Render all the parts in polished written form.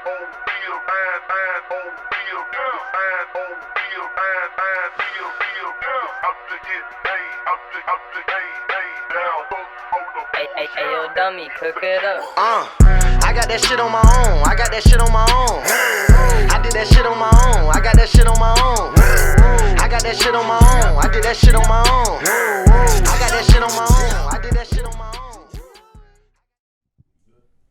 Hey, yo, dummy, cook it up. I got that shit on my own. I got that shit on my own. I did that shit on my own. I got that shit on my own. I got that shit on my own. I did that shit on my own. I got that shit on my own. I did that shit on my own.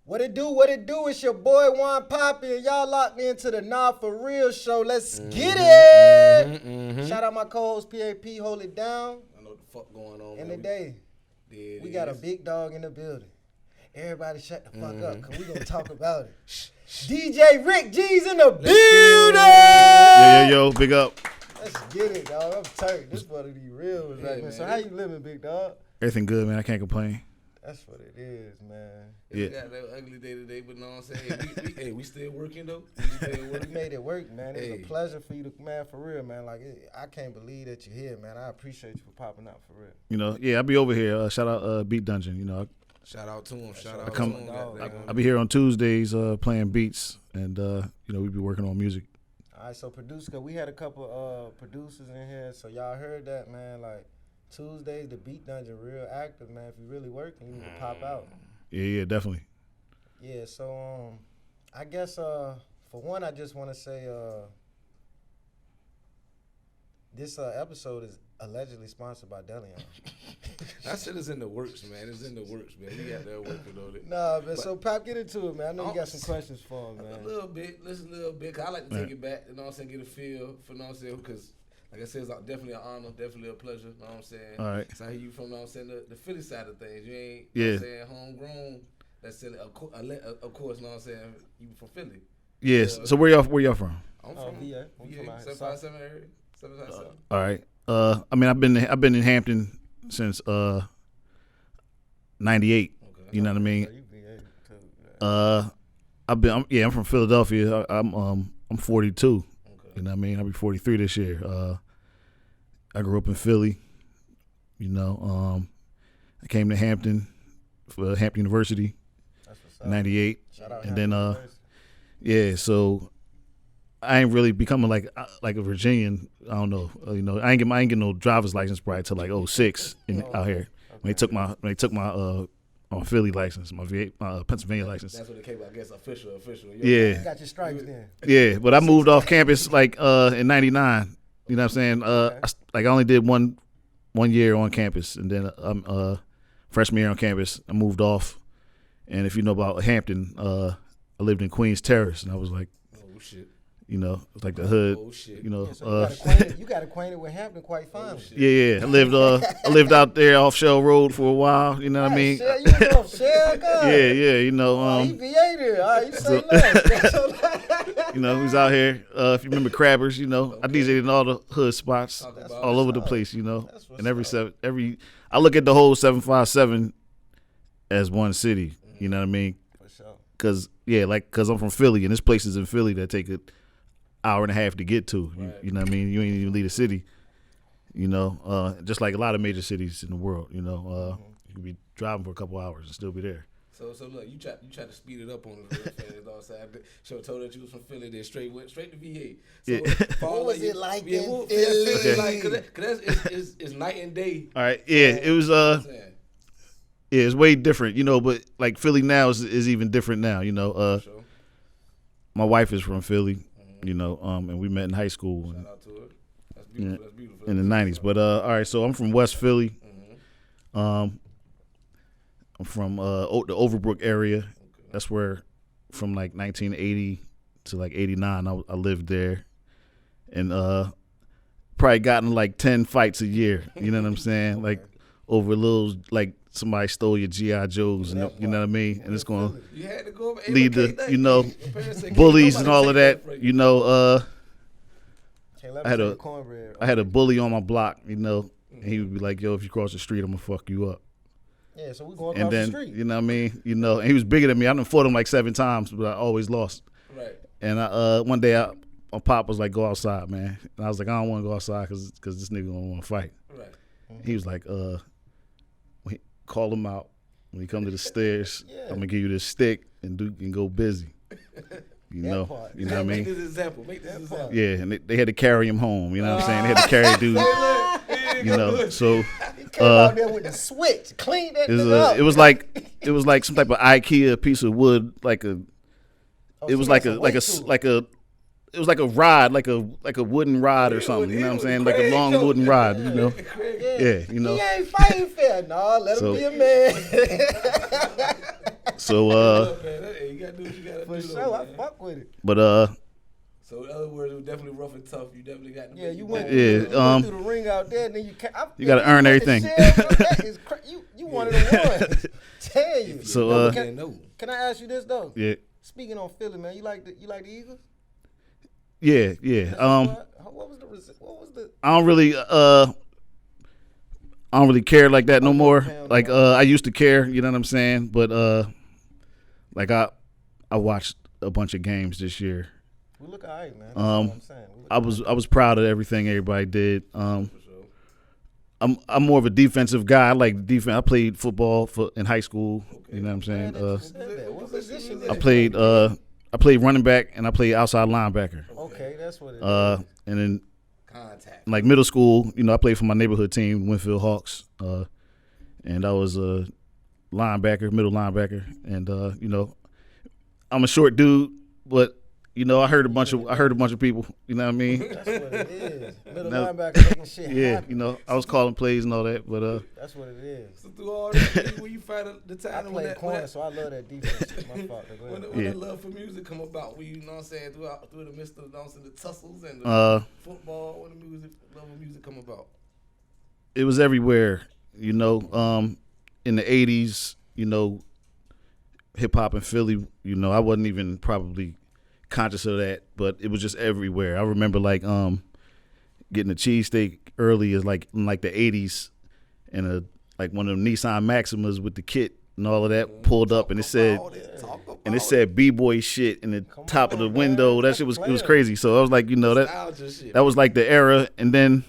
What it do? What it do? It's your boy Juan Poppy, and y'all locked into the Nah4reel show. Let's get it. Shout out my co-host PAP. Hold it down. I know what the fuck going on. And today, we got a big dog in the building. Everybody shut the fuck up, because we going to talk about it. DJ RickGeez in the building! Yo, big up. Let's get it, dog. I'm turned. This one of these real ones right now. So how you living, big dog? Everything good, man. I can't complain. That's what it is, man. We got that ugly day today, but know what I'm saying? We still working, though. We made it work, man. It's a pleasure for you to, man, for real, man. Like, I can't believe that you're here, man. I appreciate you for popping out, for real. You know, I be over here. Shout out Beat Dungeon, you know. Shout out to him. Shout out to him. I be here on Tuesdays playing beats, and, you know, we be working on music. All right, so producer, we had a couple producers in here, so y'all heard that, man. Like, Tuesdays, the Beat Dungeon, real active, man. If you really working, you need to pop out. Yeah, definitely. Yeah, so I guess for one, I just want to say this episode is allegedly sponsored by Delion. That shit is in the works, man. It's in the works, man. We got that working on it. Nah, man. So Pop, get into it, man. I know you got some questions for him, man. A little bit, listen a little bit. Cause I like to take it back. You know what I'm saying? Get a feel for, you know what I'm saying? Because like I said, it's definitely an honor, definitely a pleasure. You know what I'm saying? All right. So I hear you from, you know what I'm saying, the Philly side of things. You ain't, you know what I'm saying, homegrown. That's it. Of course, you know what I'm saying, you from Philly. Yes. So where y'all from? I'm from VA. 757 area. 757. All right. I mean, I've been in Hampton since 98. Okay. You know what I mean? I'm from Philadelphia. I'm 42. You know what I mean? I'll be 43 this year. I grew up in Philly. You know, I came to Hampton for Hampton University in 98. Shout out and then, so I ain't really becoming like a Virginian. I don't know. You know, I ain't get no driver's license probably till like 06 out here. When they took my Philly license, my Pennsylvania license. That's what it came, I guess, official. Yeah. You got your stripes then. Yeah, but I moved off campus like in 99. You know what I'm saying? I only did one year on campus, and then freshman year on campus, I moved off. And if you know about Hampton, I lived in Queens Terrace, and I was like, oh shit. You know, it's like the hood. Oh shit. You know, so you got acquainted with Hampton quite fine. Yeah. I lived out there off Shell Road for a while. You know what I mean? Shell, you was off Shell, God. Yeah. You know, he VA there. All right, you say less. You know, he was out here. If you remember Crabbers, you know, I DJed in all the hood spots, all over the place. You know, and I look at the whole 757 as one city. You know what I mean? For sure. Cause I'm from Philly, and there's places in Philly that take an hour and a half to get to. Right. You know what I mean? You ain't even leave the city. You know, just like a lot of major cities in the world. You know, you could be driving for a couple hours and still be there. So look, you tried to speed it up on us real fast. You know what I'm saying? Show told that you was from Philly, then went straight to VA. So what was it like in Philly? It's night and day. All right, it was it's way different, you know. But like Philly now is even different now, you know. Sure. My wife is from Philly, you know, and we met in high school. Shout out to her. That's beautiful. Yeah, that's beautiful. in the 90s. But all right, so I'm from West Philly. I'm from the Overbrook area. Okay. That's where, from like 1980 to like 89, I lived there, and probably gotten like 10 fights a year. You know what I'm saying? Like over little, like somebody stole your GI Joes, and you know what I mean? And it's going to lead to, you know, bullies and all of that. You know, I had a bully on my block. You know, and he would be like, "Yo, if you cross the street, I'm gonna fuck you up." Yeah, so we going across the street. You know what I mean? You know, and he was bigger than me. I done fought him like 7 times, but I always lost. Right. And one day, my pop was like, "Go outside, man." And I was like, "I don't want to go outside because this nigga don't want to fight." Right. He was like, call him out when he come to the stairs. I'm gonna give you this stick and go busy. You That know, part. you know what I Make mean? this example. Make this example. Yeah, and they had to carry him home. You know what I'm saying? They had to carry dude. You know, so He came out there with the switch, clean that thing up. it was like some type of IKEA piece of wood, like a. Oh, It was so like that's a weight tool. it was like a rod, like a wooden rod or something. You know what I'm saying? Like a long wooden rod. You know? Yeah, you know. He ain't fighting fair. No, let So- him be a man. So Hey, you gotta do what you gotta For do. sure, I fuck with it. but So in other words, it was definitely rough and tough. You definitely got to Yeah, you went, Yeah, you went through the ring out there, and then you gotta earn everything. You one of the ones. Tell you. So Can I ask you this though? yeah, Speaking on Philly, man, you like the Eagles? yeah. What was the? I don't really care like that no more. Like I used to care, you know what I'm saying? But like I watched a bunch of games this year. We look alright, man. That's all I'm saying. I was proud of everything everybody did. I'm more of a defensive guy. I like defense. I played football in high school. You know what I'm saying? What position did I you played play? I played running back and I played outside linebacker. Okay, that's what it is. And then contact. like middle school, you know, I played for my neighborhood team, Winfield Hawks. And I was a linebacker, middle linebacker, and you know, I'm a short dude, but you know, I heard a bunch of people. You know what I mean? That's what it is. Middle No. linebacker making shit Yeah, happen. you know, I was calling plays and all that, but That's what it is. So through all that, when you find the I time when played that corner, so I love that defense. My fault. Go when, ahead. when Yeah. that love for music come about, when you know what I'm saying, through the midst of you know what I'm saying, the tussles and the football, when the love of music come about. it was everywhere. You know, in the '80s, you know, hip hop in Philly. You know, I wasn't even probably conscious of that, but it was just everywhere. I remember like getting a cheesesteak early is like in like the '80s, and a like one of them Nissan Maximas with the kit and all of that pulled up, and it said B-boy shit in the top of the window. That shit was it was crazy. So I was like, you know, that was like the era. And then,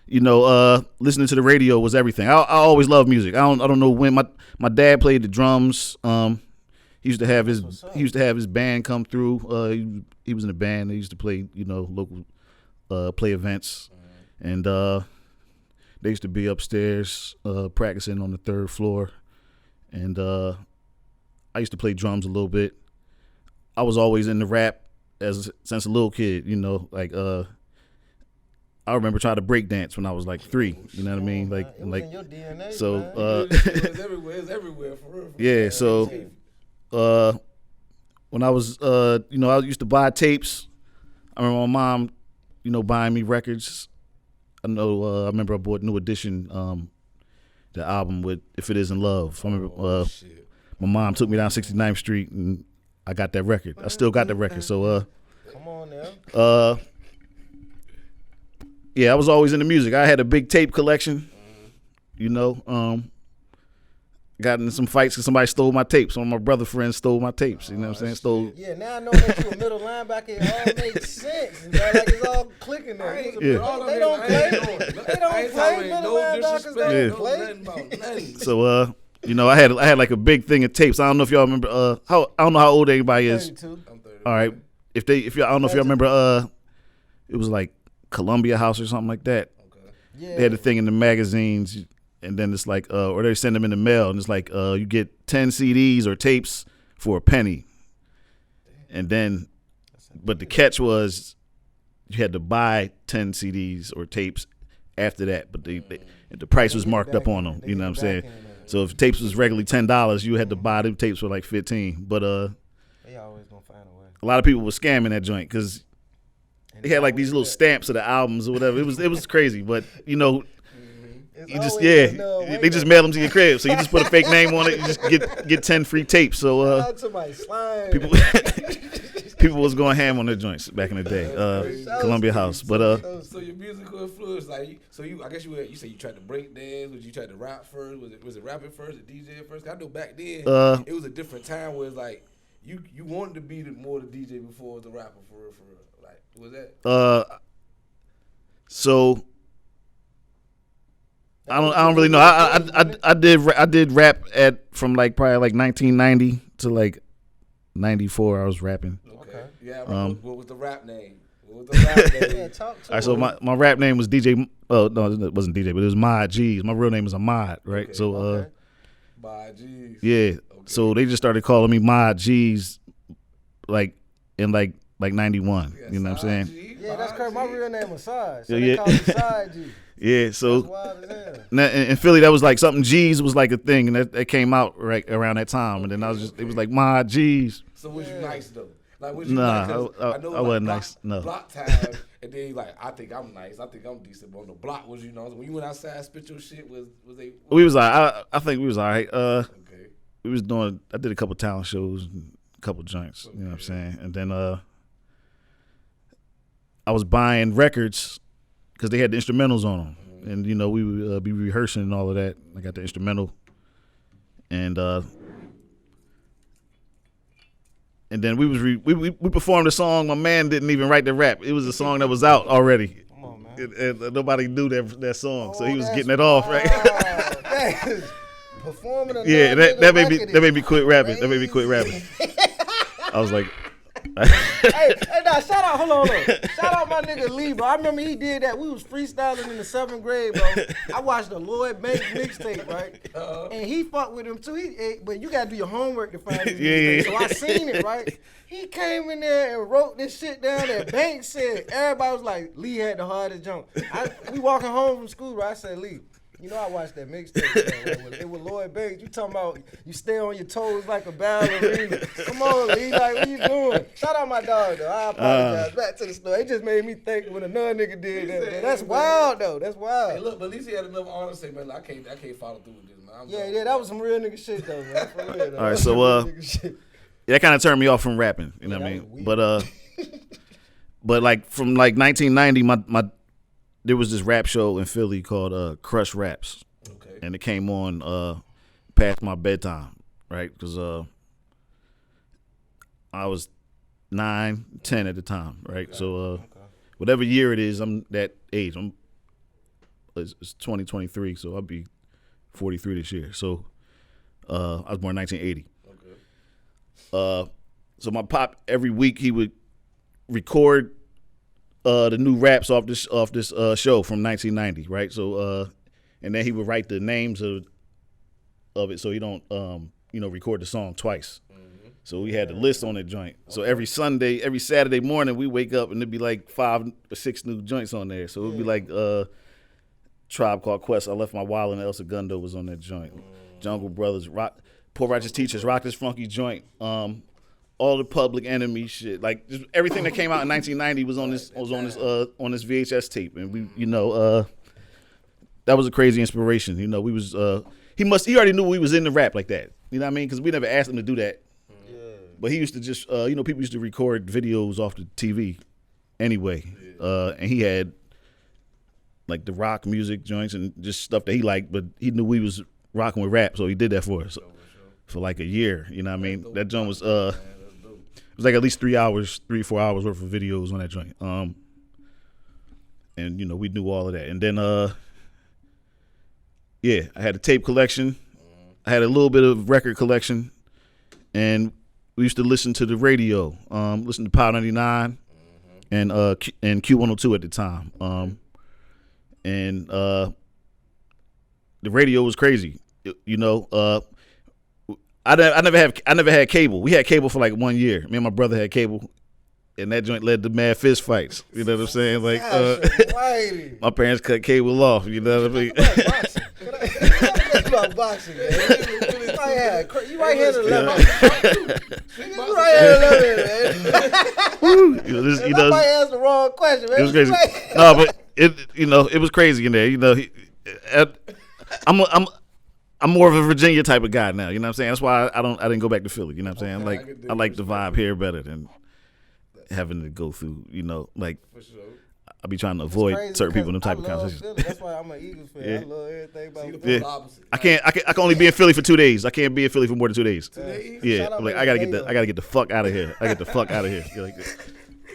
you know, listening to the radio was everything. I always loved music. I don't know when my dad played the drums. He used to have his band come through. He was in a band. They used to play, you know, local play events, and they used to be upstairs practicing on the third floor. And I used to play drums a little bit. I was always into rap since a little kid, you know. Like I remember trying to break dance when I was like 3. You know what I mean? Like It was in your DNA, so. man. It was everywhere. It's everywhere for real. Yeah, so when I was, you know, I used to buy tapes. I remember my mom, you know, buying me records. I remember I bought New Edition, the album with "If It Isn't Love." I remember my mom took me down 69th Street and I got that record. I still got that record. So Come on now. yeah, I was always into music. I had a big tape collection. You know, got in some fights because somebody stole my tapes. Some of my brother friends stole my tapes. You know what I'm saying? Yeah, now I know that you a middle linebacker. It all makes sense. Man. Like it's all clicking there. Yeah. They don't play. They don't play. Middle linebackers don't play. So you know, I had like a big thing of tapes. I don't know if y'all remember. I don't know how old everybody is. 32. I'm 30. All right, if y'all, I don't know if y'all remember. It was like Columbia House or something like that. Yeah. They had a thing in the magazines, and then it's like, or they send them in the mail, and it's like, you get 10 CDs or tapes for a penny. And then, but the catch was, you had to buy 10 CDs or tapes after that, but the price was marked up on them. You know what I'm saying? So if tapes was regularly $10, you had to buy them tapes for like 15. But They always gonna find a way. a lot of people were scamming that joint because they had like these little stamps of the albums or whatever. It was crazy, but you know, you just they just mail them to your crib. So you just put a fake name on it. You just get 10 free tapes. So somebody slime. people was going ham on their joints back in the day. Columbia House, but So your musical influence, like, I guess you say you tried to break dance. Was you tried to rap first? Was it rapping first? Or DJ first? I know back then it was a different time where it's like you wanted to be more the DJ before the rapper for real. Like, was that? So I don't really know. I did rap from like probably like 1990 to like 94. I was rapping. Okay. Okay. Yeah, what was the rap name? What was the rap name? Yeah, talk to All right, so my rap name was DJ. Oh no, it wasn't DJ, but it was Nah4reel. My real name is Ahmad, right? Okay. So Nah4reel. yeah. Okay. So they just started calling me Nah4reel, like in like 91. Yeah, You know what I'm saying? G, Yeah, that's correct. My real name was Side, so Yeah, they yeah. call me Side G. Yeah. So That's wild as hell. now, in Philly, that was like something G's was like a thing, and that came out right around that time. And then I was just, it was like Nah4reel. So was you nice though? Like was you Nah, nice? 'Cause I know wasn't block, nice, no. Block time, and then you like, I think I'm nice. I think I'm decent. But on the block was, when you went outside, spit your shit, was they? We was I think we was all right. Okay. We was doing. I did a couple talent shows, and a couple joints. You know what I'm saying? And then I was buying records because they had the instrumentals on them, and we would be rehearsing and all of that. I got the instrumental, and then we was we performed a song. My man didn't even write the rap. It was a song that was out already. Come on, man. And nobody knew that song, so he was getting it off, right? Performing a Yeah, that made me quit rapping. That made me quit rapping. I was like, hey, nah, shout out, hold on. Shout out my nigga Lee, bro. I remember he did that. We was freestyling in the 7th grade, bro. I watched the Lloyd Banks mixtape, right? And he fucked with him too. But you gotta do your homework to find these mixtapes. So I seen it, right? He came in there and wrote this shit down that Banks said. Everybody was like, Lee had the hardest jump. We walking home from school, right? I said, Lee, I watched that mixtape. It was Lloyd Banks. You talking about you stay on your toes like a ballerina. Come on, Lee. Like, what you doing? Shout out my dog, though. I apologize. Back to the story. It just made me think when another nigga did that. Man. That's wild, though. That's wild. Hey, look, but at least he had enough honor to say, man, I can't follow through with this, man. Yeah, that was some real nigga shit, though, man. For real, though. all right, so that kind of turned me off from rapping. You know what I mean? But like from like 1990, my there was this rap show in Philly called Crush Raps. Okay. And it came on past my bedtime, right? Because I was 9, 10 at the time, right? Okay. So whatever year it is, I'm that age. It's 2023, so I'll be 43 this year. So I was born in 1980. Okay. So my pop, every week he would record the new raps off this show from 1990, right? So and then he would write the names of it, so he don't record the song twice. Mm-hmm. So we had the list on that joint. Okay. So every Saturday morning we wake up and there'd be like 5 or 6 new joints on there. So it'd be like Tribe Called Quest, I Left My Wallet, and El Segundo was on that joint. Jungle Brothers, Poor Righteous Teachers, Rock This Funky Joint. All the Public Enemy shit, like just everything that came out in 1990 was on this VHS tape, and we that was a crazy inspiration. We was he already knew we was in the rap like that. You know what I mean? Because we never asked him to do that. Yeah. But he used to just people used to record videos off the TV anyway, and he had like the rock music joints and just stuff that he liked, but he knew we was rocking with rap, so he did that for us for like a year. You know what I mean? That joint was it was like at least 3 hours, 4 hours worth of videos on that joint. And we knew all of that. And then I had a tape collection. I had a little bit of record collection, and we used to listen to the radio. Listen to Power 99 and Q102 at the time. And the radio was crazy. I never had cable. We had cable for like 1 year. Me and my brother had cable, and that joint led to mad fist fights. You know what I'm saying? Like my parents cut cable off. You know what I mean? About boxing, man. You right here to 11. You right here to 11, man. I might ask the wrong question, man. It was crazy. No, but it was crazy in there. I'm more of a Virginia type of guy now. You know what I'm saying? That's why I didn't go back to Philly. You know what I'm saying? I like the vibe here better than having to go through. For sure. I be trying to avoid certain people in them type of conversations. Philly. That's why I'm an Eagles fan. Yeah. I love everything about Philly. I can only be in Philly for 2 days. I can't be in Philly for more than 2 days. 2 days? Yeah. I gotta get the fuck out of here. I get the fuck out of here.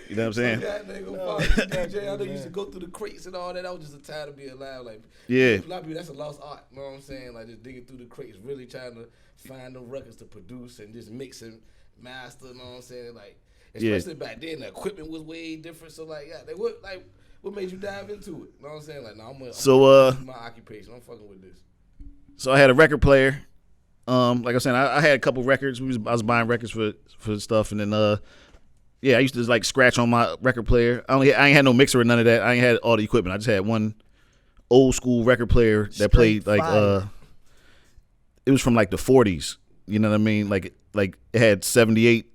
You know what I'm saying? DJ, I know you used to go through the crates and all that. I was just a time to be alive. Like, yeah. A lot of people, that's a lost art. You know what I'm saying? Like, just digging through the crates, really trying to find them records to produce and just mix and master. You know what I'm saying? Like, Especially back then, the equipment was way different. So like, yeah, what made you dive into it? You know what I'm saying? Like, no, I'm my occupation. I'm fucking with this. So I had a record player. Like I said, I had a couple records. I was buying records for stuff, and then I used to like scratch on my record player. I ain't had no mixer or none of that. I ain't had all the equipment. I just had one old school record player that played like it was from like the 40s. You know what I mean? Like it had 78,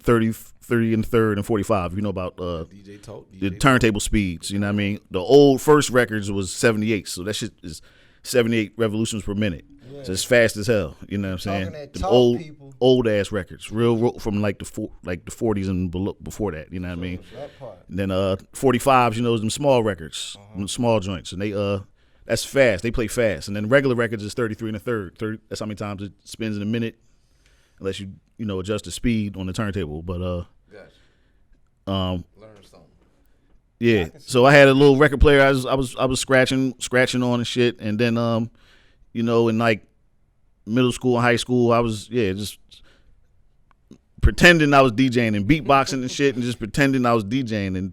30 and third, and 45. You know about DJ talk, the turntable speeds. You know what I mean? The old first records was 78, so that shit is 78 revolutions per minute. Yeah. So it's fast as hell. You know what I'm saying? The old ass records, real from like the 40s and before that. You know what I mean? And then 45s, you know, them small records, them small joints, and they that's fast. They play fast. And then regular records is 33 and a third. That's how many times it spins in a minute, unless you adjust the speed on the turntable. But learn something. Yeah. So I had a little record player. I was scratching on and shit. And then in like middle school and high school, I was just pretending I was DJing and beatboxing and shit, and just pretending I was DJing. And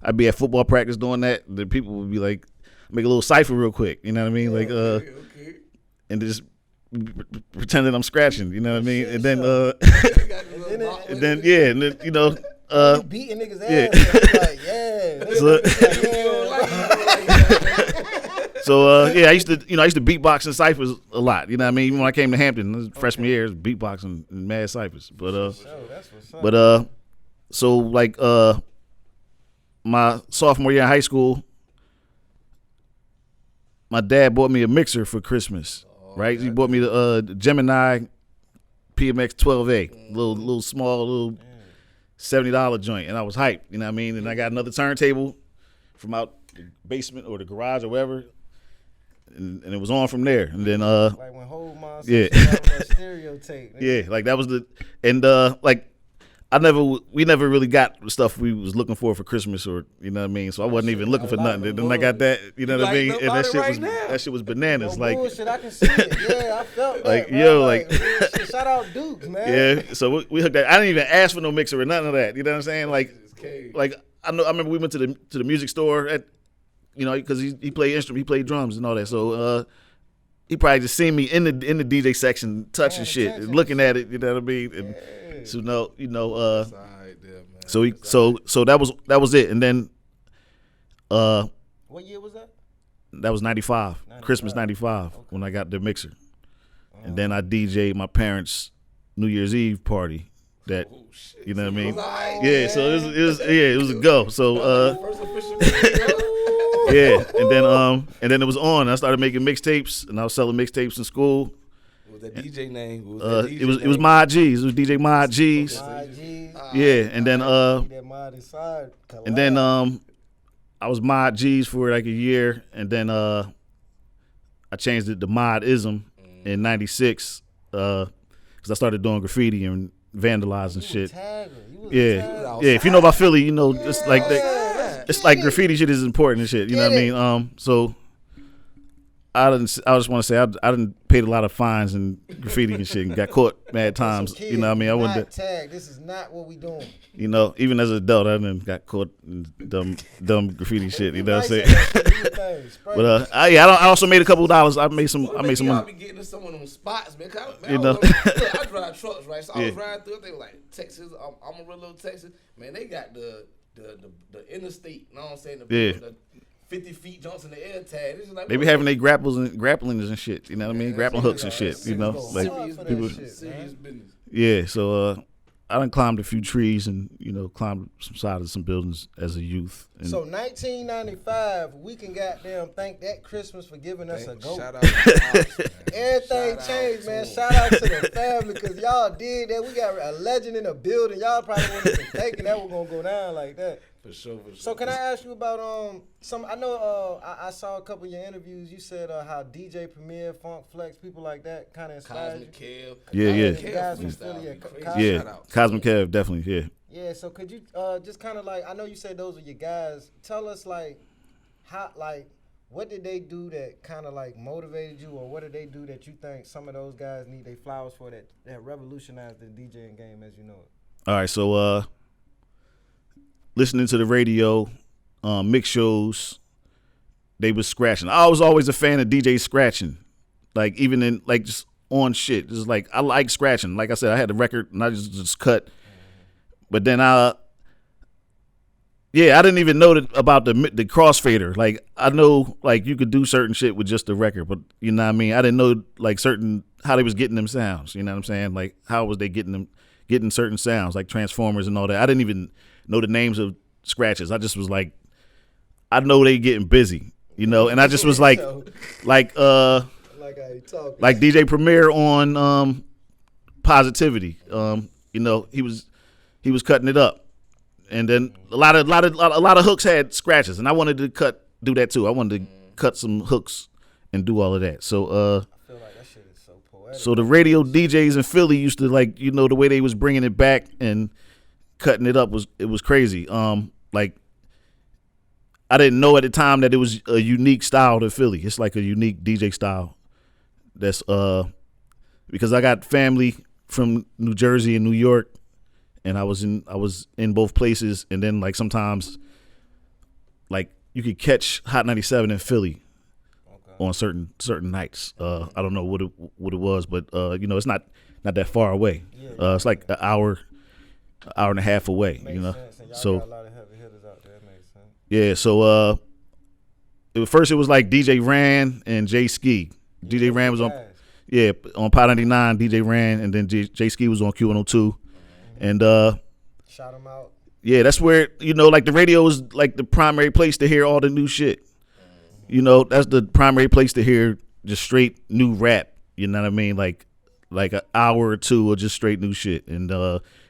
I'd be at football practice doing that. The people would be like, make a little cipher real quick. You know what I mean? Okay. And just pretending I'm scratching. You know what I mean? And then beating niggas ass. I used to beatbox in ciphers a lot. You know what I mean? Even when I came to Hampton, freshman year, it was beatboxing and mad ciphers. So like my sophomore year in high school, my dad bought me a mixer for Christmas. Right? He bought me the Gemini PMX 12A, little small $70 joint, and I was hyped. You know what I mean? And I got another turntable from out the basement or the garage or wherever, and it was on from there. And then like when Whole Mom said that stereo tape. Yeah, like that was we never really got the stuff we was looking for Christmas, or you know what I mean. So I wasn't even looking for nothing. And then I got that, you know what I mean. And that shit was bananas. No like bullshit, I can see it. Yeah, I felt like that, man. Shit, shout out Dukes, man. Yeah. So we hooked that. I didn't even ask for no mixer or nothing of that. You know what I'm saying? Like I remember we went to the music store at, because he played instrument, he played drums and all that. So he probably just seen me in the DJ section touching shit and looking at it. You know what I mean? And, so so that was it. And then what year was that? That was 95. Christmas 95 when I got the mixer. And then I DJ'd my parents' New Year's Eve party. That you know what I mean? Yeah, so it was a go. So yeah, and then it was on. I started making mixtapes, and I was selling mixtapes in school. What was that DJ name? It was Mod G's. It was DJ Mod G's. Yeah, and then I was Mod G's for like a year, and then I changed it to Mod-ism in '96 because I started doing graffiti and vandalizing shit. Yeah. If you know about Philly, just like that. It's like graffiti shit is important and shit. You know what I mean? So I just want to say I didn't paid a lot of fines and graffiti and shit and got caught mad times. You know what I mean? I wouldn't tag. This is not what we doing. Even as an adult, I done got caught in dumb graffiti shit. You know what I'm saying? But I also made a couple of dollars. I made some money. I be getting to some of them spots, man. I drive trucks, right? So I was riding through. They were like Texas. I'm a real little Texas. Man, they got the interstate. You know what I'm saying? The 50 feet jumps in the air tag. This is like, they be having their grapplings and shit. You know what I mean? Grappling hooks and shit. Like people. Serious business. Yeah. So I done climbed a few trees and climbed some sides of some buildings as a youth. And so 1995, we can goddamn thank that Christmas for giving us a go. Shout out to Ox, Everything changed, man. Shout out to the family because y'all did that. We got a legend in the building. Y'all probably wouldn't have been thinking that was gonna go down like that. For sure. So can I ask you about some? I know I saw a couple of your interviews. You said how DJ Premier, Funk Flex, people like that kind of inspired you. Yeah. Guys from Philly, Cosmic Kev, definitely, yeah. Yeah, so could you just kind of like, I know you said those are your guys. Tell us what did they do that kind of like motivated you, or what did they do that you think some of those guys need their flowers for that revolutionized the DJing game as you know it? All right, so listening to the radio, mix shows, they was scratching. I was always a fan of DJ scratching, like even in like just on shit. Just like I like scratching. Like I said, I had the record and I just cut. But then I didn't even know about the crossfader. Like I know like you could do certain shit with just the record, but you know what I mean. I didn't know like how they was getting them sounds. You know what I'm saying? Like how was they getting certain sounds like Transformers and all that. I didn't even know the names of scratches. I just was like, I know they getting busy, you know. And I just was like DJ Premier on Positivity. You know, he was cutting it up, and then a lot of hooks had scratches, and I wanted to do that too. I wanted to cut some hooks and do all of that. So I feel like that shit is so poetic. so the radio DJs in Philly used to like, you know, the way they was bringing it back and cutting it up was crazy. Like I didn't know at the time that it was a unique style to Philly. It's like a unique DJ style. That's because I got family from New Jersey and New York, and I was in both places, and then like sometimes like you could catch Hot 97 in Philly on certain nights. I don't know what it was, but you know, it's not that far away. It's like an hour and a half away. Makes you know, sense. And y'all so got a lot of heavy hitters out there. It makes sense. yeah. So first it was like DJ Ran and Jay Ski. DJ Ran was on on Pod 99. DJ Ran, and then Jay Ski was on Q102, and Shout them out. yeah, that's where, you know, like the radio is like the primary place to hear all the new shit. You know, that's the primary place to hear just straight new rap. You know what I mean? Like an hour or two of just straight new shit, and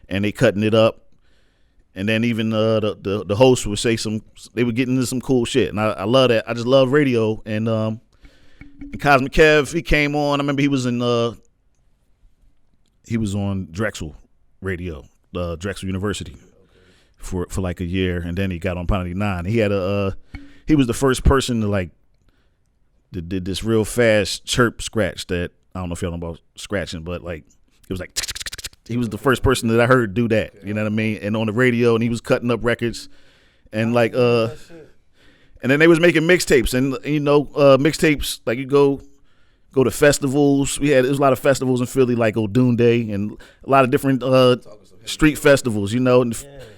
they cutting it up. And then even the host would say they would get into some cool shit, and I love that. I just love radio. And Cosmic Kev, he came on. I remember he was on Drexel Radio, Drexel University, for like a year, and then he got on Pod 99. He had he was the first person to like that did this real fast chirp scratch that I don't know if y'all know about scratching, but like it was like. He was the first person that I heard do that, you know what I mean? And on the radio, and he was cutting up records, and like and then they was making mixtapes, and you know, mixtapes, like you go to festivals. There was a lot of festivals in Philly, like O'Doon Day, and a lot of different street festivals, you know. And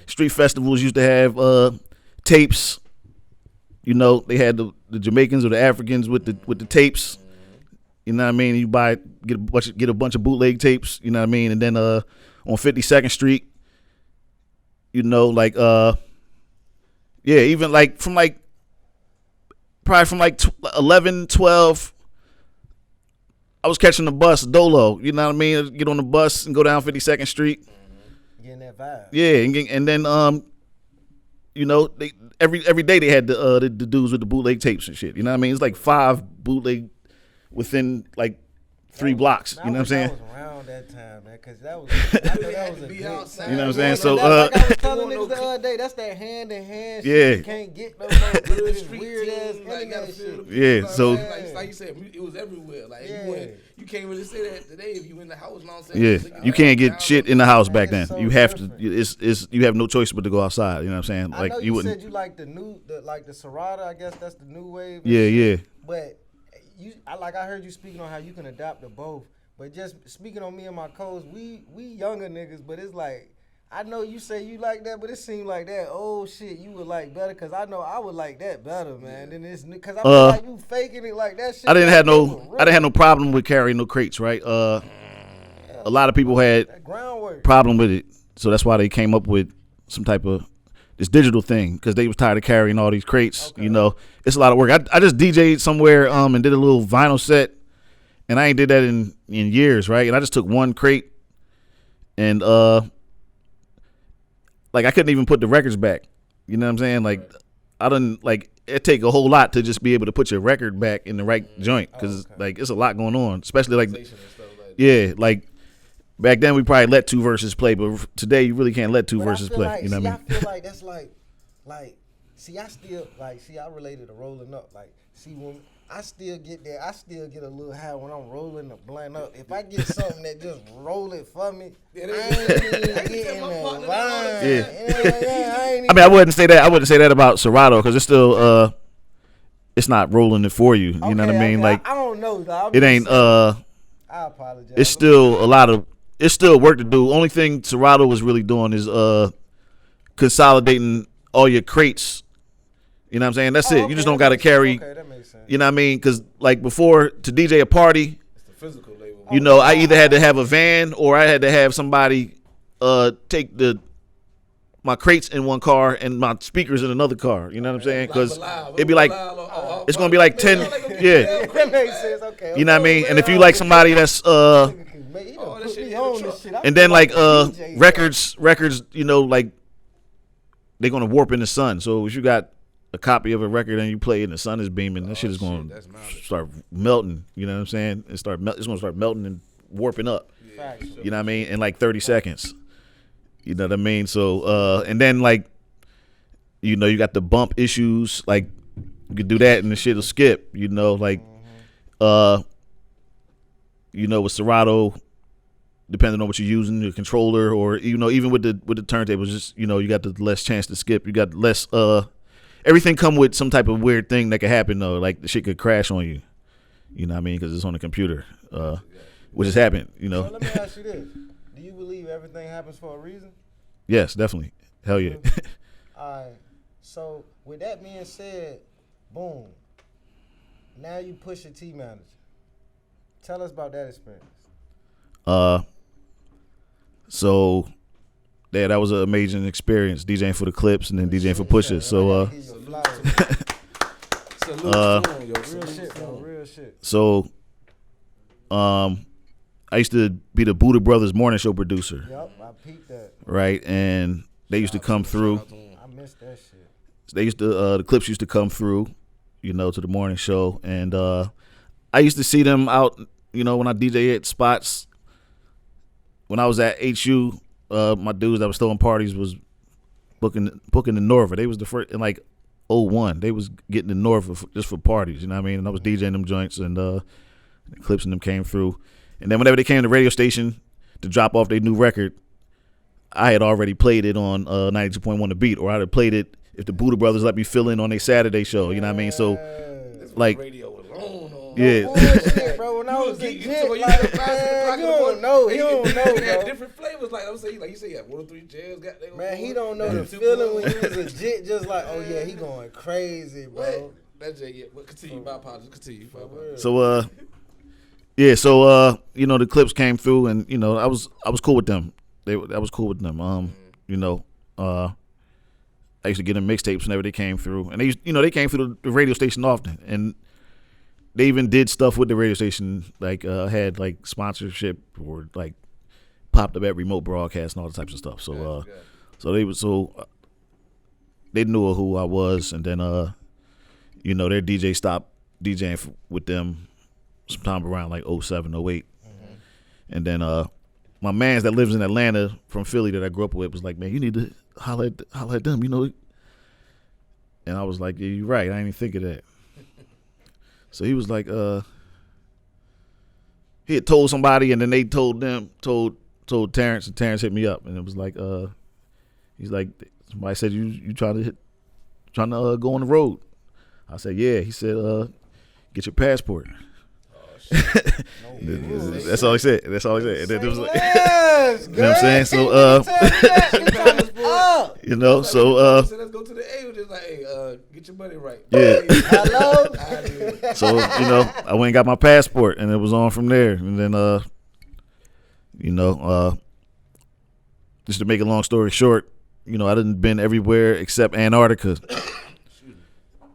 street festivals used to have tapes. You know, they had the Jamaicans or the Africans with the tapes. You know what I mean? You get a bunch of bootleg tapes, you know what I mean? And then on 52nd Street, you know, like even like probably from 11, 12, I was catching the bus Dolo, you know what I mean? I'd get on the bus and go down 52nd Street. Getting that vibe. Yeah, and then you know, every day they had the dudes with the bootleg tapes and shit. You know what I mean? It's like 5 bootleg within like 3 blocks, you know what I'm saying? I was around that time, man, because that was a good, you know what I'm saying? So like I was telling niggas the other day, that's that hand in hand shit. Yeah. You can't get no more weird ass internet shit. Yeah, so like you said, it was everywhere. Like you can't really say that today if you in the house. You can't get shit in the house back then. So you have different. to. You have no choice but to go outside. You know what I'm saying? Like I know you you wouldn't. said you like the Serato. I guess that's the new wave. Yeah. But I heard you speaking on how you can adapt to both. But just speaking on me and my codes, we younger niggas, but it's like, I know you say you like that, but it seemed like that old shit you would like better, because I know I would like that better, man, than this, because I feel like you faking it like that shit. I didn't have no problem with carrying no crates, right? A lot of people had problem with it, so that's why they came up with some type of this digital thing, because they was tired of carrying all these crates. Okay. You know, it's a lot of work. I just DJ'd somewhere and did a little vinyl set, and I ain't did that in years, right? And I just took one crate, and like I couldn't even put the records back. You know what I'm saying? Like I didn't like it take a whole lot to just be able to put your record back in the right joint, because like it's a lot going on, especially like like. Back then we probably let 2 verses play, but today you really can't let 2 verses play. Like, you know what I mean? I feel like that's like, I related to rolling up. Like, see, when I still get that. I still get a little high when I'm rolling the blunt up. If I get something that just roll it for me, I ain't even getting that line. I mean, I wouldn't say that. I wouldn't say that about Serato because it's still it's not rolling it for you. You know what I mean? Like I don't know. Dog. it ain't. I apologize. It's still a lot of. It's still work to do. Only thing Serato was really doing is consolidating all your crates. You know what I'm saying? That's it. Okay, You just don't got to carry. Okay, that makes sense. You know what I mean? Because like before, to DJ a party, It's the physical label. you know, I either had to have a van or I had to have somebody take my crates in one car and my speakers in another car. You know what I'm saying? Because it'd be like it's gonna be like 10. Yeah, That makes sense. Okay. you know what I mean? And if you like somebody that's and then like records, you know, like they're gonna warp in the sun. So if you got a copy of a record and you play it and the sun is beaming, that shit is gonna start melting. You know what I'm saying? It's gonna start melting and warping up. Yeah. You know what I mean? In like 30 seconds. You know what I mean? So and then like, you know, you got the bump issues. Like you could do that and the shit'll skip. You know, like you know, with Serato, depending on what you're using, your controller, or you know, even with the turntables, just you know, you got the less chance to skip. You got less. Everything come with some type of weird thing that could happen though. Like the shit could crash on you. You know what I mean? Because it's on the computer, which has happened. You know. So let me ask you this: do you believe everything happens for a reason? Yes, definitely. Hell yeah. All right. So with that being said, boom. Now you push your T manager. Tell us about that experience. So yeah, that was an amazing experience DJing for the Clips and then DJing for Pusha. So Real shit. So I used to be the Buddha Brothers morning show producer. Yep, I peeped that. Right, and they used to come through. I missed that shit. They used to the Clips used to come through, you know, to the morning show, and I used to see them out, you know, when I DJ at spots. When I was at HU, my dudes that was throwing parties was booking the Norva. They was the first in like 01. They was getting the Norva just for parties, you know what I mean? And I was DJing them joints, and the Clips and them came through. And then whenever they came to the radio station to drop off their new record, I had already played it on 92.1 The Beat, or I'd have played it if the Buddha Brothers let me fill in on their Saturday show. You know what I mean? So, like, yeah. Bullshit, bro. When I was a kid, like, man, you don't know. He don't know, bro. Different flavors, like I'm saying, like you say, yeah, 103 jazz got. Man, he don't know the feeling when you was a jit, just like, oh yeah, he going crazy, bro. That's yeah. But continue, my apologies. Continue. So, yeah, so you know, the Clips came through, and you know, I was cool with them. I was cool with them. You know, I used to get them mixtapes whenever they came through, and they came through the radio station often, and they even did stuff with the radio station, like had like sponsorship or like popped up at remote broadcast and all the types of stuff. So, they knew who I was, and then you know, their DJ stopped DJing with them sometime around like 07, 08. And then my mans that lives in Atlanta from Philly that I grew up with was like, man, you need to holler at them, you know. And I was like, yeah, you're right. I didn't even think of that. So he was like, he had told somebody, and then they told Terrence, and Terrence hit me up, and it was like, he's like, somebody said you trying to go on the road. I said, yeah. He said, get your passport. That's all he said. And then it was like, you know what I'm saying? So, you know, so let's go to the A. Just like, hey, get your money right. Yeah. Hello. So, you know, I went and got my passport, and it was on from there. And then, you know, just to make a long story short, you know, I didn't been everywhere except Antarctica,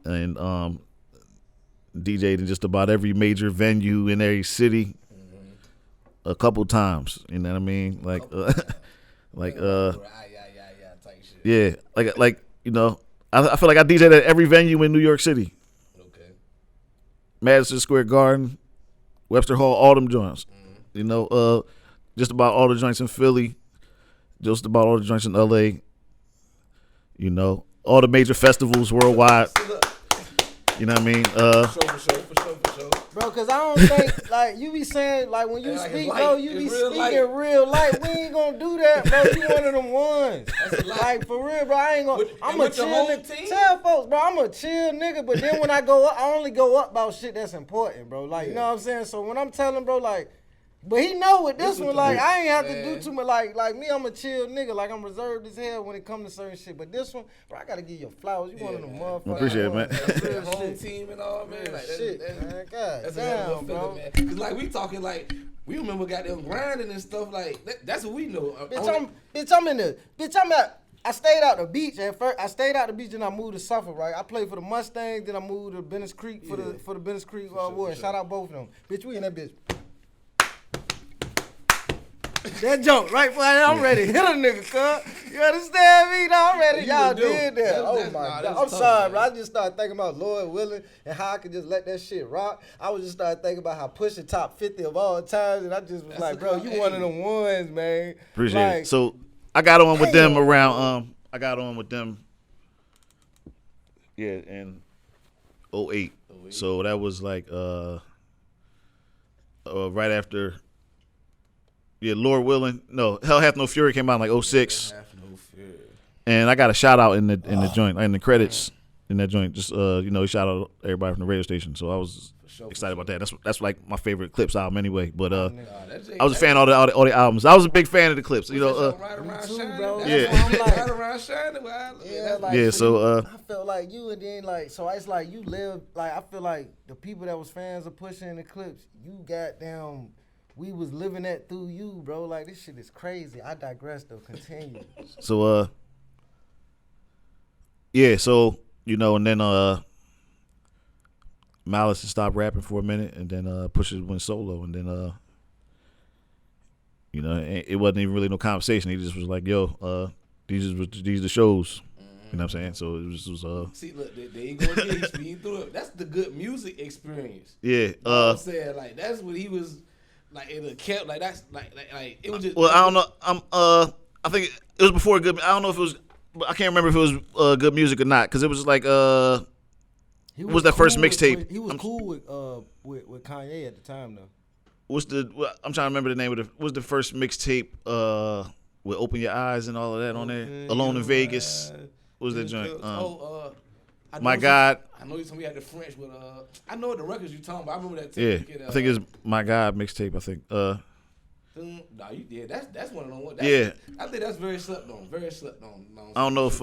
and DJed in just about every major venue in every city a couple times. You know what I mean? Like, yeah, like you know, I feel like I DJed at every venue in New York City. Okay. Madison Square Garden, Webster Hall, all them joints. You know, just about all the joints in Philly, just about all the joints in LA. You know, all the major festivals worldwide. You know what I mean? For sure. Bro, cause I don't think like you be saying like when you Like, speak, it's bro, light. you It's be real speaking real light. We ain't gonna do that, bro. You one of them ones. That's a lot. Like for real, bro. I ain't gonna. I'm and a with chill your whole nigga. team? Tell folks, bro. I'm a chill nigga. But then when I go up, I only go up about shit that's important, bro. Like you know what I'm saying. So when I'm telling, bro, like. But he know with this one, like, I ain't have to do too much. Like me, I'm a chill nigga. Like, I'm reserved as hell when it comes to certain shit. But this one, bro, I gotta give you flowers. You one of them motherfuckers. Appreciate it, man. Real home team and all, man. Like, Shit, man. God that's damn, a bro. man. Cause like we talking like we remember goddamn grinding and stuff like that's what we know. I stayed out the beach at first. I stayed out the beach and I moved to Suffolk, right? I played for the Mustangs, then I moved to Bennis Creek for the Bennis Creek War. Shout out both of them. Bitch, we in that bitch. That jump, right? Boy, I'm ready to hit a nigga, cuz. You understand me? No, I'm ready. Y'all did that. Oh, my God. I'm sorry, bro. I just started thinking about Lord willing and how I could just let that shit rock. I was just started thinking about how pushing top 50 of all times, and I just was like, bro, you one of them ones, man. Appreciate it. So I got on with them around, in 08. So that was like right after. Yeah, Lord willing. No, Hell Hath No Fury came out in like 06. And I got a shout out in the joint, in the credits in that joint. Just he shout out everybody from the radio station. So I was excited about that. That's like my favorite Clips album anyway. But I was a fan of all the albums. I was a big fan of the Clips. Me too, bro. Yeah. So I felt like you, and then like so it's like you live like I feel like the people that was fans of Pushing the Clips, you goddamn. We was living that through you, bro. Like, this shit is crazy. I digress, though. Continue. So, so, and then Malice stopped rapping for a minute, and then Pusha went solo, and then, it wasn't even really no conversation. He just was like, yo, these are the shows. You know what I'm saying? So it was See, look, there you go again. He's speeding through it. That's the good music experience. Yeah. You know what I'm saying? Like, that's what he was... Like it kept like that's like it was just. Well, I don't know. I think it was before good. I don't know if it was. I can't remember if it was good music or not because it was like He was that first mixtape? He was cool with Kanye at the time though. I'm trying to remember the name of was the first mixtape with Open Your Eyes and all of that on there. Alone in Vegas. What was that joint? My God. I know you told me you had the French, but I know the records you talking about. I remember that. Yeah, I think it's My God mixtape. I think. That's one of them. Yeah, I think that's very slept on. Very slept on. I don't know if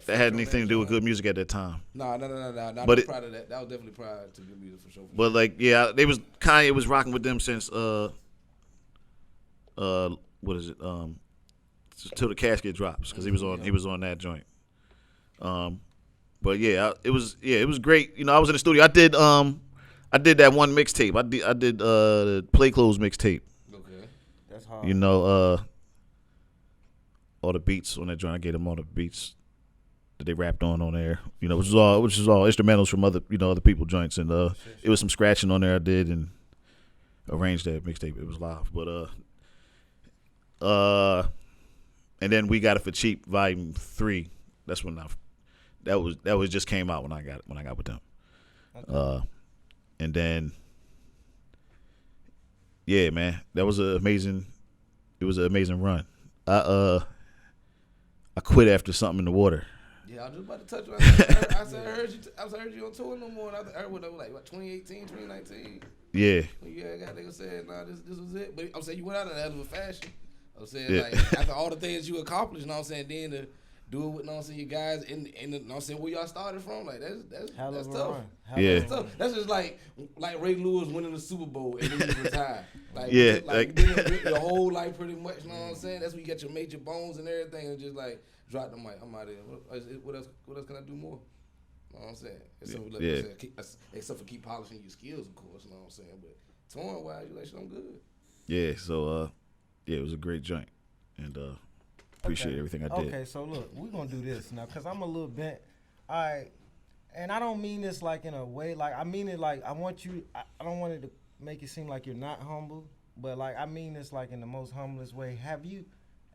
that had anything to do with good music at that time. No. But proud of that. That was definitely prior to good music for sure. But like, yeah, Kanye was rocking with them since what is it? Till the Casket Drops because he was on that joint. But yeah, it was great. I was in the studio. I did that one mixtape. I did the Play Clothes mixtape. Okay, that's hard. All the beats on that joint. I gave them all the beats that they rapped on there. Which is all instrumentals from other people joints, and it was some scratching on there I did and arranged that mixtape. It was live, but and then We Got It for Cheap Volume 3. That's when that was just came out when I got with them. Okay. And then yeah, man, it was an amazing run. I quit after Something in the Water. Yeah, I was just about to touch on that. I heard you on tour no more. And I heard what 2018, 2019. Yeah. They said, nah, this was it. But I'm saying you went out in a hell of a fashion. I'm saying like after all the things you accomplished, you know what I'm saying, then to do it with, you know what I'm saying, you guys in you know what I'm saying, where y'all started from, like that's tough. That's tough. That's just like Ray Lewis winning the Super Bowl and then you retire. Like yeah, like your whole life pretty much, you know what I'm saying? That's when you get your major bones and everything and just like drop the mic. I'm out of here. What else can I do more? You know what I'm saying? Except for keep polishing your skills, of course, you know what I'm saying? But touring wise, you like shit, I'm good. Yeah, so it was a great joint, and appreciate everything I did. Okay, so look, we're gonna do this now, cause I'm a little bent. All right, and I don't mean this like in a way, like I mean it like I want you. I don't want it to make it seem like you're not humble, but like I mean this like in the most humblest way. Have you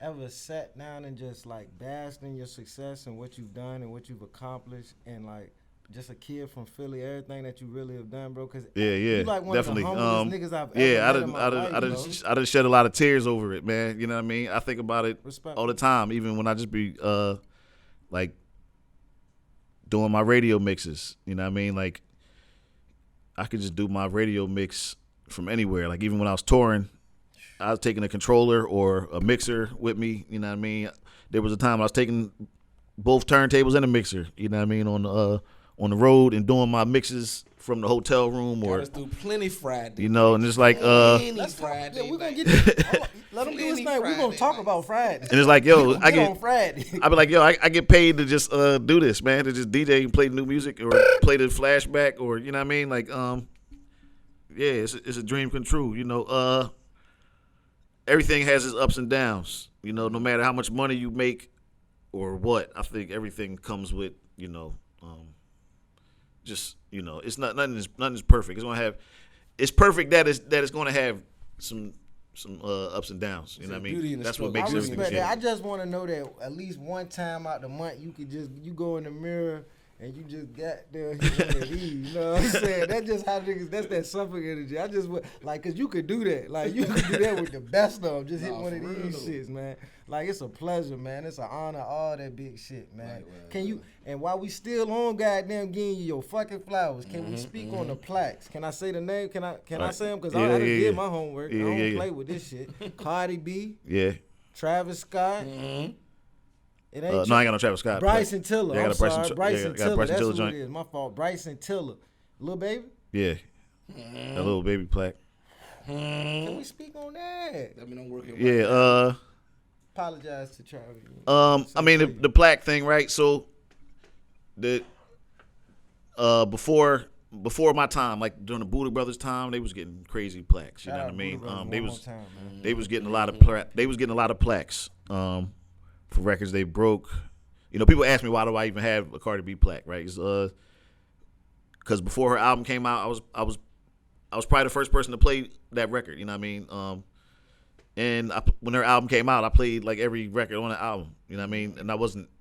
ever sat down and just like basked in your success and what you've done and what you've accomplished and like just a kid from Philly, everything that you really have done, bro? Cause you like one definitely. of the humblest niggas I've ever met in my life, I done shed a lot of tears over it, man. You know what I mean? I think about it all the time, even when I just be like doing my radio mixes. You know what I mean? Like I could just do my radio mix from anywhere. Like even when I was touring, I was taking a controller or a mixer with me. You know what I mean? There was a time I was taking both turntables and a mixer. You know what I mean? On the road and doing my mixes from the hotel room or do plenty Friday. You know, and it's like Friday. Yeah, we're gonna get to let him do his thing. We're gonna talk about Friday. And it's like, yo, I get on Friday. I be like, yo, I get paid to just do this, man, to just DJ and play new music or play the flashback or you know what I mean? Like yeah, it's a dream come true, you know. Everything has its ups and downs. You know, no matter how much money you make or what, I think everything comes with, you know, just, you know, it's nothing is perfect. It's perfect that it's gonna have some ups and downs. You know what I mean? That's what makes everything. I just want to know that at least one time out the month you could just go in the mirror and you just got there, you know what I'm saying? That's just how niggas, that's that Suffolk energy. I just, like, cause you could do that. Like, you could do that with the best of them. Just hit one of these shits, man. Like, it's a pleasure, man. It's an honor, all that big shit, man. Can you, and while we still on goddamn getting you your fucking flowers, can we speak on the plaques? Can I say the name? Can I say them? Cause I done did my homework. I don't play with this shit. Cardi B. Yeah. Travis Scott. It ain't no, I ain't got no Travis Scott. Bryson Tiller. Yeah, I'm sorry. Bryson Tiller. Bryson That's Tiller who joint. it is. My fault. Bryson Tiller. Lil Baby? Yeah. That little baby plaque. Can we speak on that? Let me know working. Yeah. Apologize to Travis. I mean the plaque thing, right? So the before my time, like during the Buddha Brothers time, they was getting crazy plaques. You know what I mean? They was getting a lot of plaques. For records they broke. You know, people ask me why do I even have a Cardi B plaque, right? Because before her album came out, I was probably the first person to play that record. You know what I mean? And when her album came out, I played like every record on the album. You know what I mean? And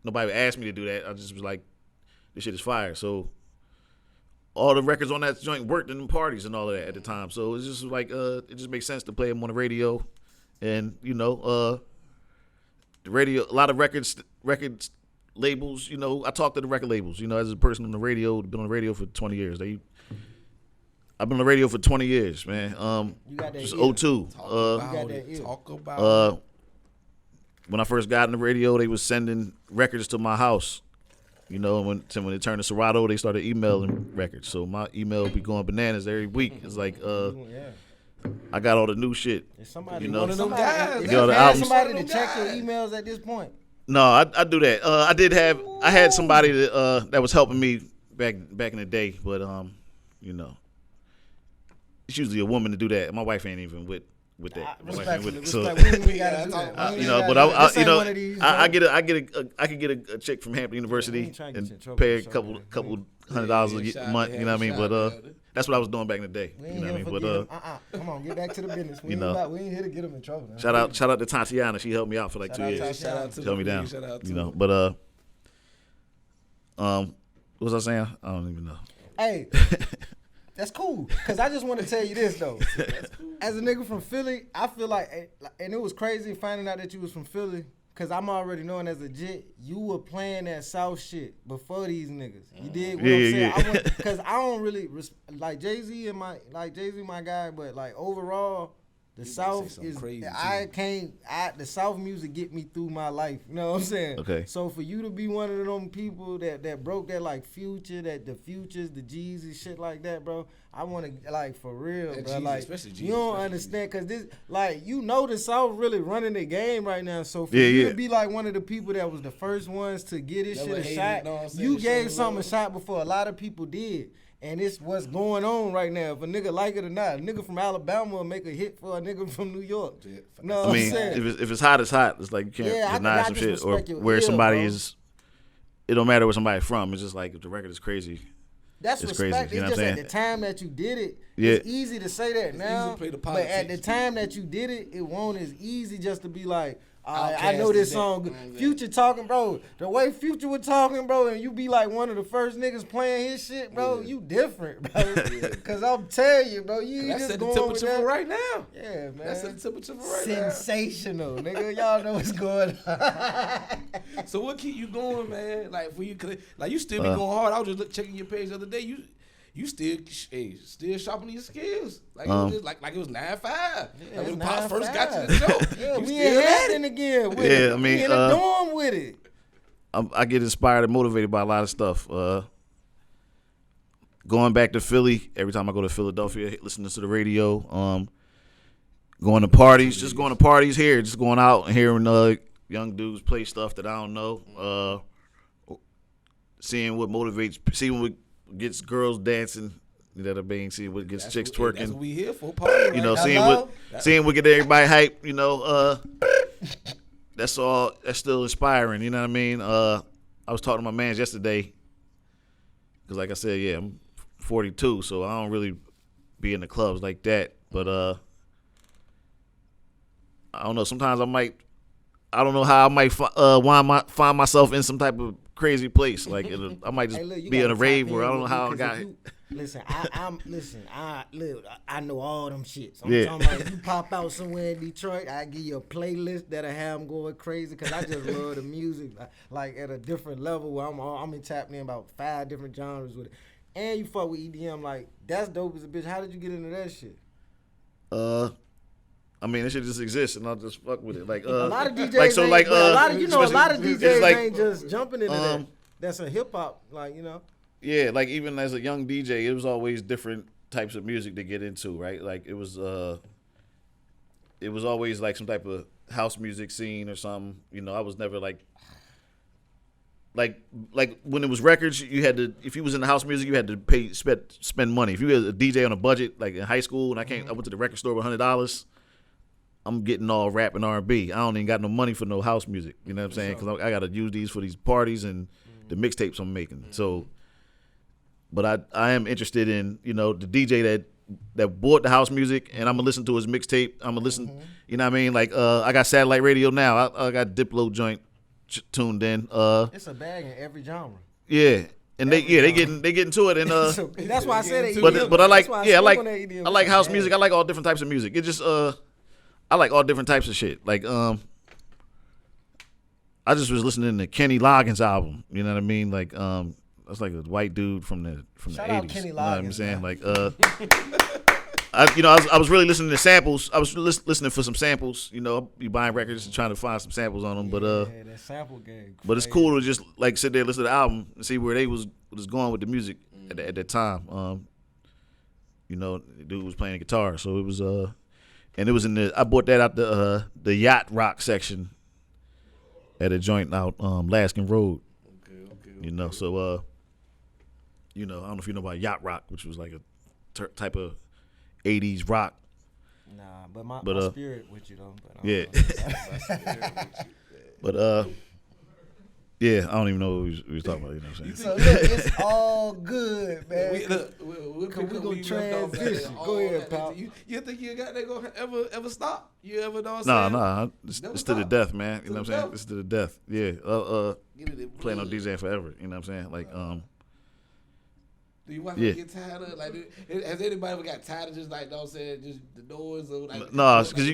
nobody asked me to do that. I just was like, this shit is fire. So all the records on that joint worked in the parties and all of that at the time. So it's just like it just makes sense to play them on the radio, and you know. The radio, a lot of record labels, you know, I talk to the record labels, you know, as a person on the radio, been on the radio for 20 years. I've been on the radio for 20 years, man. You got that just ear. 02. Talk about it. When I first got in the radio, they was sending records to my house. You know, when it turned to Serato, they started emailing records. So my email would be going bananas every week. It's like, I got all the new shit. Somebody, you know, one of them guys. You got the albums. Somebody to check your emails at this point. No, I do that. I had somebody that was helping me back in the day, but you know, it's usually a woman to do that. My wife ain't even with that. My wife ain't with it. So, you know, but I could get a chick from Hampton University and pay a couple $100 a month. You know what I mean? But that's what I was doing back in the day. You know what I mean? But come on, get back to the business. We ain't here to get them in trouble. Man. Shout out to Tatiana. She helped me out for like 2 years. Shout out to Held me down. Shout out to you know, but what was I saying? I don't even know. Hey, that's cool. Cause I just want to tell you this though. As a nigga from Philly, I feel like, and it was crazy finding out that you was from Philly. Cause I'm already knowing as a jit, you were playing that South shit before these niggas. You dig what I'm saying? Yeah. Cause I don't really like Jay-Z my guy, but like overall, the South is the South music get me through my life. You know what I'm saying? Okay. So for you to be one of them people that broke that like Future, that the Futures, the Jeezy shit like that, bro. I want to like for real, bro. Jeezy, like Jesus, you don't understand, cause this like you know the South really running the game right now. So for you to be like one of the people that was the first ones to get this shit a shot, you gave something a shot before a lot of people did. And it's what's going on right now. If a nigga like it or not, a nigga from Alabama will make a hit for a nigga from New York. No, I mean, if it's hot, it's hot. It's like you can't deny some shit or where somebody is. It don't matter where somebody's from. It's just like if the record is crazy. That's it's respect. crazy. You know it's what just I'm at the time that you did it, Yeah. it's easy to say that now. easy to play the But at the politics. time that you did it, it won't as easy just to be like, I know this song. Future talking, bro. The way Future was talking, bro, and you be like one of the first niggas playing his shit, bro. You different, bro. Cause I'm telling you, bro, you That's just at the going with temperature that. for right now. Yeah, man. That's at the temperature for right now. Sensational, nigga. Y'all know what's going on. So what keep you going, man? Like for you, like you still be going hard. I was just checking your page the other day. You still sharpening your skills. Like it was just, like it was 9-5. Like when Pop first got to the show. Yeah, you we still in at Hampton it. again with it. I mean, we in the dorm with it. I get inspired and motivated by a lot of stuff. Going back to Philly, every time I go to Philadelphia, listening to the radio, going to parties, just going to parties here, just going out and hearing young dudes play stuff that I don't know, seeing what motivates, seeing what gets girls dancing, you know what I mean, seeing what gets chicks twerking. That's what we here for, party, you know, right? seeing what get everybody hype, you know, that's still inspiring, you know what I mean? I was talking to my mans yesterday, because like I said, yeah, I'm 42, so I don't really be in the clubs like that, but I don't know, sometimes I don't know how I might find myself in some type of crazy place, like I might just be in a rave where I don't know how I got it. Listen, I know all them shits. I'm talking about you pop out somewhere in Detroit, I give you a playlist that'll have them going crazy because I just love the music, like at a different level where I'm tapping in about 5 different genres with it. And you fuck with EDM, like that's dope as a bitch. How did you get into that shit? I mean, it should just exist, and I'll just fuck with it. Like a lot of DJs, like so, ain't, like a lot of DJs like, ain't just jumping into that. That's a hip hop, like you know. Yeah, like even as a young DJ, it was always different types of music to get into, right? Like it was always like some type of house music scene or something. You know, I was never like when it was records, you had to, if you was in the house music, you had to spend money. If you were a DJ on a budget, like in high school, and I went to the record store with $100. I'm getting all rap and R&B. I don't even got no money for no house music. You know what I'm saying? Because I got to use these for these parties and the mixtapes I'm making. So, but I am interested in, you know, the DJ that bought the house music, and I'm gonna listen to his mixtape. I'm gonna listen. You know what I mean? Like I got satellite radio now. I got Diplo joint tuned in. It's a bag in every genre. Yeah. And they get into it, and that's why I said it. But I like house music. I like all different types of music. It just I like all different types of shit. Like I just was listening to Kenny Loggins' album. You know what I mean? Like that's like a white dude from the Shout 80s. out Kenny You know what I'm Loggins, saying? man. Like I was really listening to samples. I was listening for some samples. You know, be buying records and trying to find some samples on them. But that sample game. but it's cool to just like sit there, listen to the album, and see where they was going with the music at that time. You know, the dude was playing guitar, so it was and it was I bought that out the yacht rock section at a joint out Laskin Road. Okay. You know, so you know, I don't know if you know about yacht rock, which was like a type of 80s rock. Nah, but my spirit with you though. But yeah. But yeah, I don't even know what we was talking about. You know what I'm saying? So look, it's all good, man. We gonna transition. Go ahead, pal. You think you got that gonna ever stop? You ever know? Nah. It's to the death, man. You know what I'm saying? It's to the death. Yeah. Playing on DJing forever. You know what I'm saying? Like Do you want to get tired of like? Has anybody ever got tired of just like, don't say just the doors or like? No, because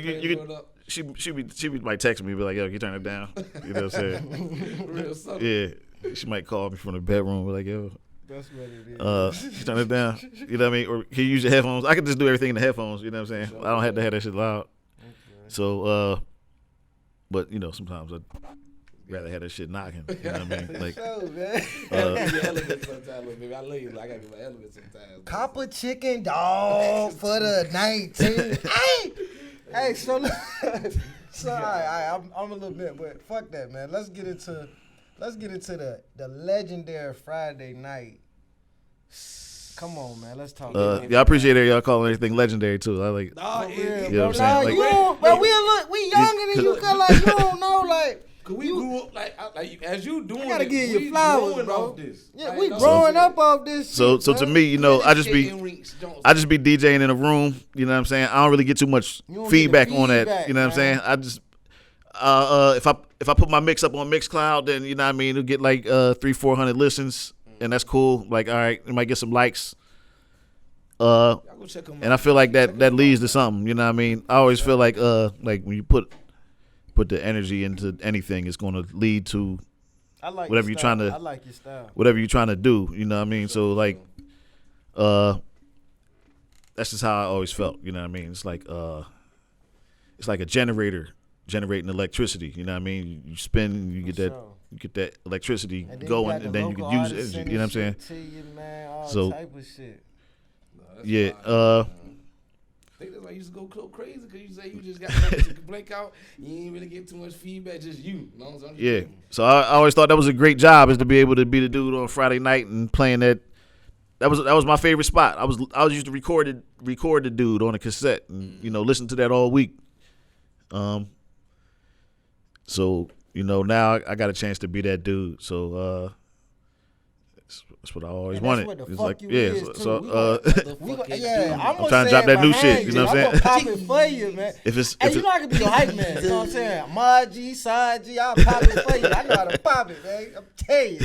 she be like text me, be like, yo, can you turn it down? You know what I'm saying? Real subtle. Yeah, she might call me from the bedroom, be like, yo, that's what it is. you turn it down. You know what I mean? Or can you use your headphones? I can just do everything in the headphones. You know what I'm saying? I don't have to have that shit loud. Okay. So, but you know, sometimes I'd rather have that shit knocking. You know what I mean? Like, I love you. I gotta get my element sometimes. Copper chicken dog for the 19. Hey, so I'm a little bit, but fuck that, man. Let's get into the legendary Friday night. Come on, man. Let's talk. I appreciate it. Y'all calling everything legendary too. I like. Nah, you know what I'm saying? You don't, but we younger than you. Cause like you don't know, like. Cause we grew up like as you doing. I gotta it, give you flowers, bro. Off this. Yeah, we growing up off this. So to me, you know, I just be DJing in a room. You know what I'm saying? I don't really get too much feedback on that. You know what I'm saying? if I put my mix up on Mixcloud, then you know what I mean, it'll get like 300-400 listens, and that's cool. Like, all right, it might get some likes. And I feel like that leads to something. You know what I mean? I always feel like when you put the energy into anything, it's going to lead to whatever you're trying to. I like your style. Whatever you're trying to do. You know what I mean? So like, that's just how I always felt. You know what I mean? It's like a generator generating electricity. You know what I mean? You spin, you get that electricity going, and then you can use it. You know what I'm saying? So type of shit. Yeah. I think that's why you used to go crazy, because you say you just got something to blink out. You ain't really get too much feedback, just you. Yeah. So I always thought that was a great job, is to be able to be the dude on Friday night and playing that. That was my favorite spot. I was used to record the dude on a cassette and listen to that all week. So now I got a chance to be that dude. So that's what I always wanted. What the it's fuck like, you yeah. is, So, I'm trying to drop that new shit. You know what I'm saying? I'm gonna pop it for you, man. I can be your hype man. You know what I'm saying? Ma G, Side G, I'll pop it for you. I know how to pop it, man. I'm telling you,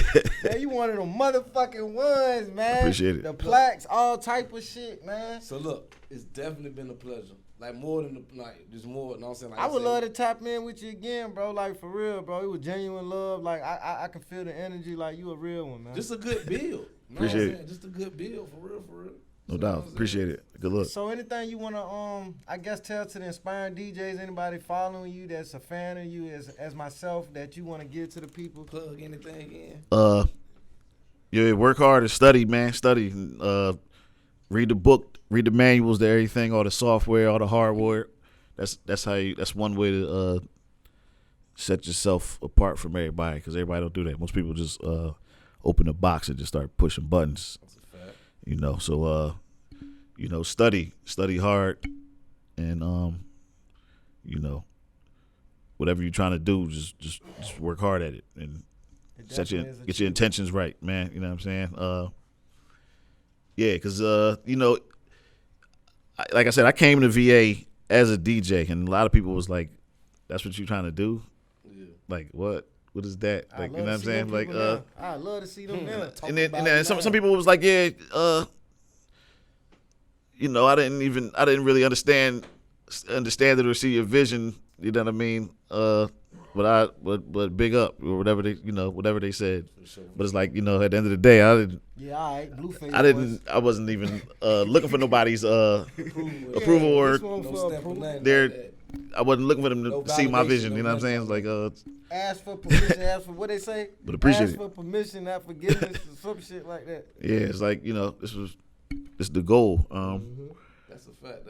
man. You one of them motherfucking ones, man. Appreciate it. The plaques, all type of shit, man. So look, it's definitely been a pleasure. Like more than just more. You know what I'm saying? Like I would love to tap in with you again, bro. Like for real, bro. It was genuine love. Like I can feel the energy. Like you a real one, man. Just a good build. Appreciate it. Just a good build, for real. No doubt. Appreciate it. Good luck. So anything you wanna I guess tell to the inspiring DJs, anybody following you that's a fan of you as myself, that you wanna give to the people? Plug anything in. Yeah, work hard and study, man. Study. Read the book, read the manuals to everything, all the software, all the hardware. That's one way to set yourself apart from everybody, because everybody don't do that. Most people just open a box and just start pushing buttons. That's a fact. So study hard, and whatever you're trying to do, just work hard at it and get your intentions right, man. You know what I'm saying? Yeah, because, like I said, I came to VA as a DJ, and a lot of people was like, that's what you're trying to do? Yeah. Like, what? What is that? Like, you know what I'm saying? Like, I love to see them now. And then some people was like, yeah, I didn't really understand it or see your vision, you know what I mean? But big up or whatever they said. Sure. But it's like, at the end of the day, I didn't. Yeah, all right, Blueface. I wasn't even looking for nobody's approval or I wasn't looking for them to see my vision. You know what I'm saying? It's like ask for permission, ask for what they say. But appreciate ask for permission, not forgiveness, or some shit like that. Yeah, it's like this is the goal. That's a fact.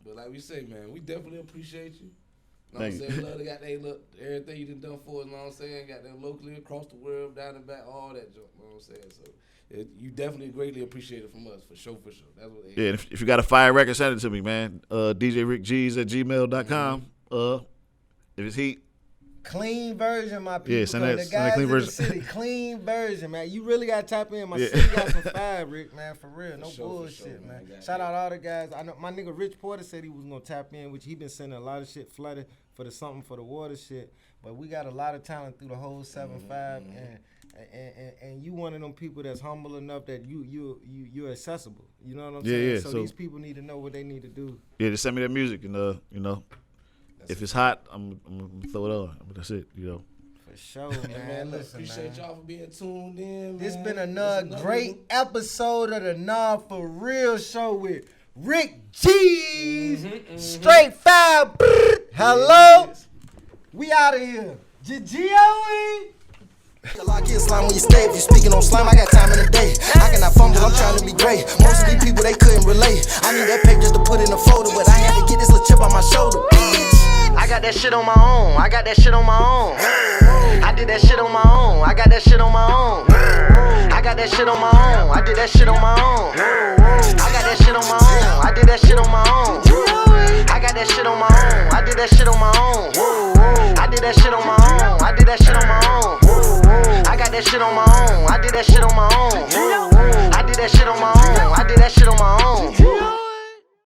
But like we say, man, we definitely appreciate you. You know Thank what I'm saying? Love everything you done for us, you know what I'm saying? Got them locally, across the world, down and back, all that junk, you know what I'm saying? So you definitely greatly appreciate it from us, for sure. That's what they and if you got a fire record, send it to me, man. DJ RickGeez at gmail.com. If it's heat. Clean version, my people. Yeah, send that clean version. The city, clean version, man. You really got to tap in. My city got some fire, Rick, man, for real. No bullshit, man. Shout out all the guys. I know my nigga Rich Porter said he was going to tap in, which he been sending a lot of shit flooded for the something for the water shit. But we got a lot of talent through the whole 7-5, and you one of them people that's humble enough that you're accessible. You know what I'm saying? Yeah. So these people need to know what they need to do. Yeah, just send me that music, and if it's hot, I'm gonna throw it on. But that's it, For sure, man. Listen, appreciate y'all for being tuned in. This been another great episode of the Nah4reel show with RickGeez. Straight fire. Hello. We out of here. GGOE. Lock in slime when you stay. If you speaking on slime, I got time in the day. I cannot fumble, I'm trying to be great. Most of these people, they couldn't relate. I need that paper just to put in a folder, but I had to get this little chip on my shoulder. I got that shit on my own. I got that shit on my own. I did that shit on my own. I got that shit on my own. I got that shit on my own. I did that shit on my own. I got that shit on my own. I did that shit on my own. I got that shit on my own. I did that shit on my own. I did that shit on my own. I did that shit on my own. I got that shit on my own. I did that shit on my own. I did that shit on my own. I did that shit on my own.